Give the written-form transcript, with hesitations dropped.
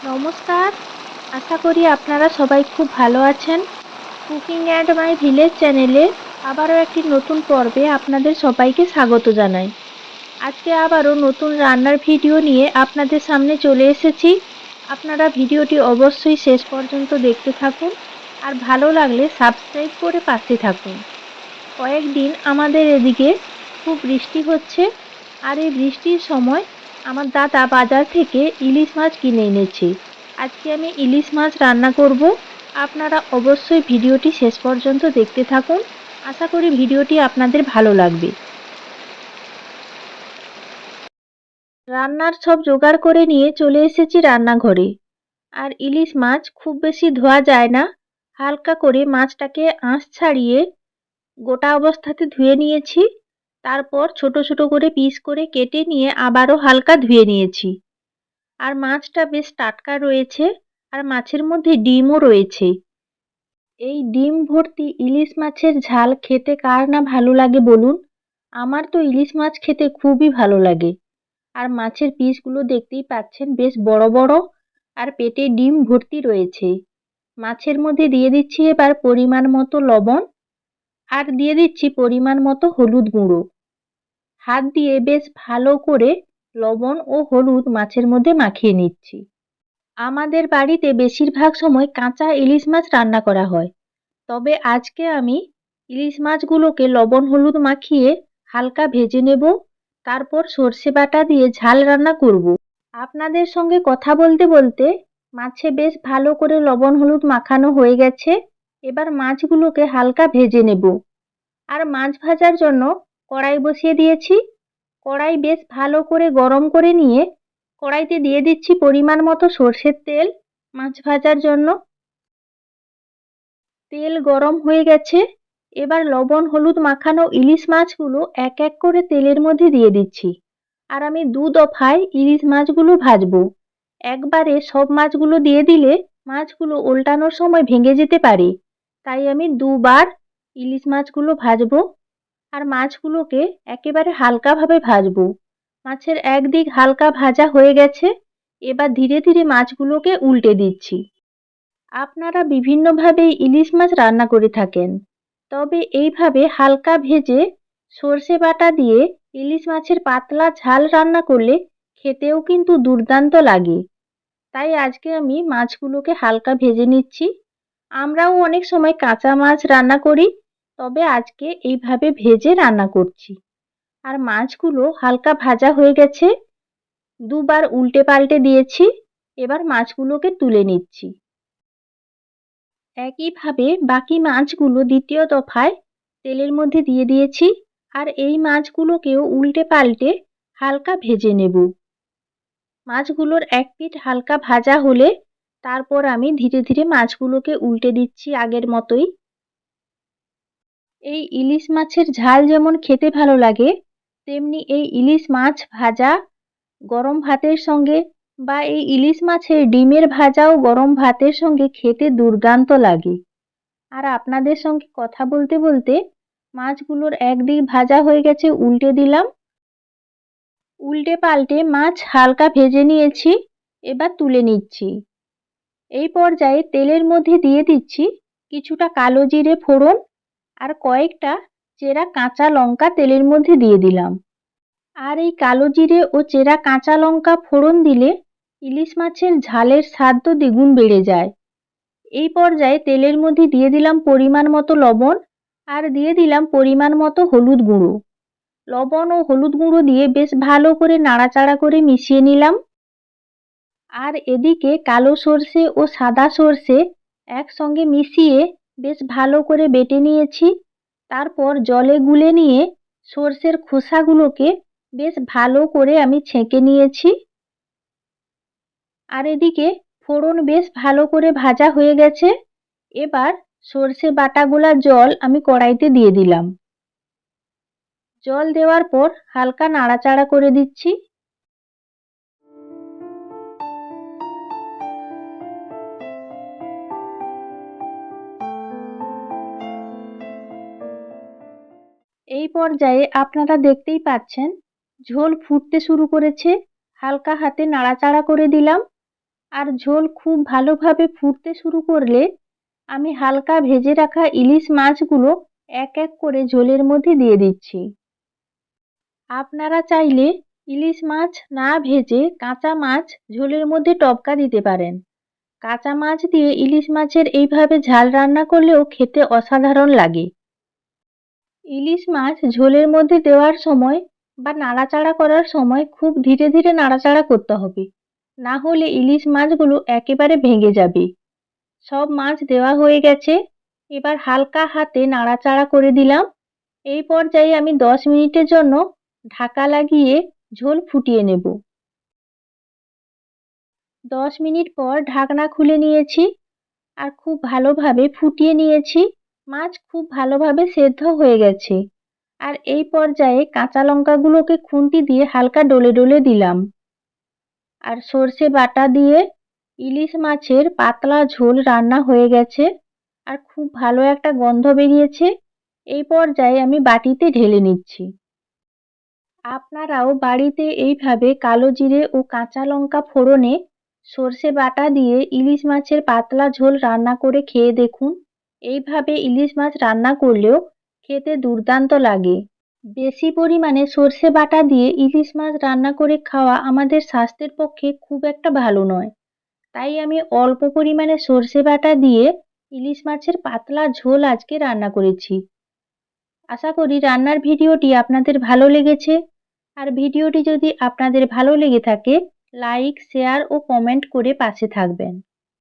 নমস্কার। আশা করি আপনারা সবাই খুব ভালো আছেন। কুকিং অ্যান্ড মাই ভিলেজ চ্যানেলে আবারও একটি নতুন পর্বে আপনাদের সবাইকে স্বাগত জানাই। আজকে আবারও নতুন রান্নার ভিডিও নিয়ে আপনাদের সামনে চলে এসেছি। আপনারা ভিডিওটি অবশ্যই শেষ পর্যন্ত দেখতে থাকুন আর ভালো লাগলে সাবস্ক্রাইব করে পাশে থাকুন। কয়েকদিন আমাদের এদিকে খুব বৃষ্টি হচ্ছে আর এই বৃষ্টির সময় আমার দাদা বাজার থেকে ইলিশ মাছ কিনে এনেছে। আজকে আমি ইলিশ মাছ রান্না করব। আপনারা অবশ্যই ভিডিওটি শেষ পর্যন্ত দেখতে থাকুন। আশা করি ভিডিওটি আপনাদের ভালো লাগবে। রান্নার সব জোগাড় করে নিয়ে চলে এসেছি রান্নাঘরে। আর ইলিশ মাছ খুব বেশি ধোয়া যায় না, হালকা করে মাছটাকে আঁশ ছাড়িয়ে গোটা অবস্থাতে ধুয়ে নিয়েছি। তারপর ছোট ছোট করে পিস করে কেটে নিয়ে আবারও হালকা ধুয়ে নিয়েছি। আর মাছটা বেশ টাটকা রয়েছে আর মাছের মধ্যে ডিমও রয়েছে। এই ডিম ভর্তি ইলিশ মাছের ঝাল খেতে কার না ভালো লাগে বলুন? আমার তো ইলিশ মাছ খেতে খুবই ভালো লাগে। আর মাছের পিসগুলো দেখতেই পাচ্ছেন বেশ বড় বড় আর পেটে ডিম ভর্তি রয়েছে। মাছের মধ্যে দিয়ে দিচ্ছি এবার পরিমাণ মতো লবণ আর দিয়ে দিচ্ছি পরিমাণ মতো হলুদ গুঁড়ো। হাত দিয়ে বেশ ভালো করে লবণ ও হলুদ মাছের মধ্যে মাখিয়ে নিচ্ছি। আমাদের বাড়িতে বেশিরভাগ সময় কাঁচা ইলিশ মাছ রান্না করা হয়, তবে আজকে আমি ইলিশ মাছগুলোকে লবণ হলুদ মাখিয়ে হালকা ভেজে নেব। তারপর সর্ষে বাটা দিয়ে ঝাল রান্না করব। আপনাদের সঙ্গে কথা বলতে বলতে মাছে বেশ ভালো করে লবণ হলুদ মাখানো হয়ে গেছে। এবার মাছগুলোকে হালকা ভেজে নেব। আর মাছ ভাজার জন্য কড়াই বসিয়ে দিয়েছি। কড়াই বেশ ভালো করে গরম করে নিয়ে কড়াইতে দিয়ে দিচ্ছি পরিমাণ মতো সর্ষের তেল মাছ ভাজার জন্য। তেল গরম হয়ে গেছে। এবার লবণ হলুদ মাখানো ইলিশ মাছগুলো এক এক করে তেলের মধ্যে দিয়ে দিচ্ছি। আর আমি দু দফায় ইলিশ মাছগুলো ভাজবো। একবারে সব মাছগুলো দিয়ে দিলে মাছগুলো উল্টানোর সময় ভেঙে যেতে পারে, তাই আমি দুবার ইলিশ মাছগুলো ভাজবো। আর মাছগুলোকে একেবারে হালকাভাবে ভাজবো। মাছের একদিক হালকা ভাজা হয়ে গেছে। এবার ধীরে ধীরে মাছগুলোকে উল্টে দিচ্ছি। আপনারা বিভিন্নভাবে ইলিশ মাছ রান্না করে থাকেন, তবে এইভাবে হালকা ভেজে সর্ষে বাটা দিয়ে ইলিশ মাছের পাতলা ঝাল রান্না করলে খেতেও কিন্তু দুর্দান্ত লাগে। তাই আজকে আমি মাছগুলোকে হালকা ভেজে নিচ্ছি। আমরাও অনেক সময় কাঁচা মাছ রান্না করি, তবে আজকে এইভাবে ভেজে রান্না করছি। আর মাছগুলো হালকা ভাজা হয়ে গেছে। দুবার উল্টে পাল্টে দিয়েছি। এবার মাছগুলোকে তুলে নিচ্ছি। একইভাবে বাকি মাছগুলো দ্বিতীয় দফায় তেলের মধ্যে দিয়ে দিয়েছি। আর এই মাছগুলোকেও উল্টে পাল্টে হালকা ভেজে নেব। মাছগুলোর এক পিঠ হালকা ভাজা হলে তারপর আমি ধীরে ধীরে মাছগুলোকে উল্টে দিচ্ছি আগের মতোই। এই ইলিশ মাছের ঝাল যেমন খেতে ভালো লাগে, তেমনি এই ইলিশ মাছ ভাজা গরম ভাতের সঙ্গে বা এই ইলিশ মাছের ডিমের ভাজাও গরম ভাতের সঙ্গে খেতে দুর্দান্ত লাগে। আর আপনাদের সঙ্গে কথা বলতে বলতে মাছগুলোর একদিক ভাজা হয়ে গেছে, উল্টে দিলাম। উল্টে পাল্টে মাছ হালকা ভেজে নিয়েছি। এবার তুলে নিচ্ছি। এই পর্যায়ে তেলের মধ্যে দিয়ে দিচ্ছি কিছুটা কালো জিরে ফোড়ন আর কয়েকটা চেরা কাঁচা লঙ্কা তেলের মধ্যে দিয়ে দিলাম। আর এই কালো জিরে ও চেরা কাঁচা লঙ্কা ফোড়ন দিলে ইলিশ মাছের ঝালের স্বাদ তো দ্বিগুণ বেড়ে যায়। এই পর্যায়ে তেলের মধ্যে দিয়ে দিলাম পরিমাণ মতো লবণ আর দিয়ে দিলাম পরিমাণ মতো হলুদ গুঁড়ো। লবণ ও হলুদ গুঁড়ো দিয়ে বেশ ভালো করে নাড়াচাড়া করে মিশিয়ে নিলাম। আর এদিকে কালো সর্ষে ও সাদা সর্ষে একসঙ্গে মিশিয়ে বেশ ভালো করে বেটে নিয়েছি। তারপর জলে গুলে নিয়ে সর্ষের খোসাগুলোকে বেশ ভালো করে আমি ছেঁকে নিয়েছি। আর এদিকে ফোড়ন বেশ ভালো করে ভাজা হয়ে গেছে। এবার সর্ষে বাটাগুলা জল আমি কড়াইতে দিয়ে দিলাম। জল দেওয়ার পর হালকা নাড়াচাড়া করে দিচ্ছি। এই পর্যায়ে আপনারা দেখতেই পাচ্ছেন ঝোল ফুটতে শুরু করেছে। হালকা হাতে নাড়াচাড়া করে দিলাম। আর ঝোল খুব ভালোভাবে ফুটতে শুরু করলে আমি হালকা ভেজে রাখা ইলিশ মাছগুলো এক এক করে ঝোলের মধ্যে দিয়ে দিচ্ছি। আপনারা চাইলে ইলিশ মাছ না ভেজে কাঁচা মাছ ঝোলের মধ্যে টপকা দিতে পারেন। কাঁচা মাছ দিয়ে ইলিশ মাছের এইভাবে ঝাল রান্না করলেও খেতে অসাধারণ লাগে। ইলিশ মাছ ঝোলের মধ্যে দেওয়ার সময় বা নাড়াচাড়া করার সময় খুব ধীরে ধীরে নাড়াচাড়া করতে হবে, না হলে ইলিশ মাছগুলো একেবারে ভেঙে যাবে। সব মাছ দেওয়া হয়ে গেছে, এবার হালকা হাতে নাড়াচাড়া করে দিলাম। এই পর্যায়ে আমি 10 মিনিটের জন্য ঢাকা লাগিয়ে ঝোল ফুটিয়ে নেব। 10 মিনিট পর ঢাকনা খুলে নিয়েছি আর খুব ভালোভাবে ফুটিয়ে নিয়েছি। মাছ খুব ভালোভাবে সেদ্ধ হয়ে গেছে। আর এই পর্যায়ে কাঁচা লঙ্কাগুলোকে খুন্তি দিয়ে হালকা ডলে ডলে দিলাম। আর সর্ষে বাটা দিয়ে ইলিশ মাছের পাতলা ঝোল রান্না হয়ে গেছে আর খুব ভালো একটা গন্ধ বেরিয়েছে। এই পর্যায়ে আমি বাটিতে ঢেলে নিচ্ছি। আপনারাও বাড়িতে এইভাবে কালো জিরে ও কাঁচা লঙ্কা ফোড়নে সর্ষে বাটা দিয়ে ইলিশ মাছের পাতলা ঝোল রান্না করে খেয়ে দেখুন। এইভাবে ইলিশ মাছ রান্না করলেও খেতে দুর্দান্ত লাগে। বেশি পরিমাণে সর্ষে বাটা দিয়ে ইলিশ মাছ রান্না করে খাওয়া আমাদের স্বাস্থ্যের পক্ষে খুব একটা ভালো নয়। তাই আমি অল্প পরিমাণে সর্ষে বাটা দিয়ে ইলিশ মাছের পাতলা ঝোল আজকে রান্না করেছি। আশা করি রান্নার ভিডিওটি আপনাদের ভালো লেগেছে। আর ভিডিওটি যদি আপনাদের ভালো লেগে থাকে, লাইক, শেয়ার ও কমেন্ট করে পাশে থাকবেন।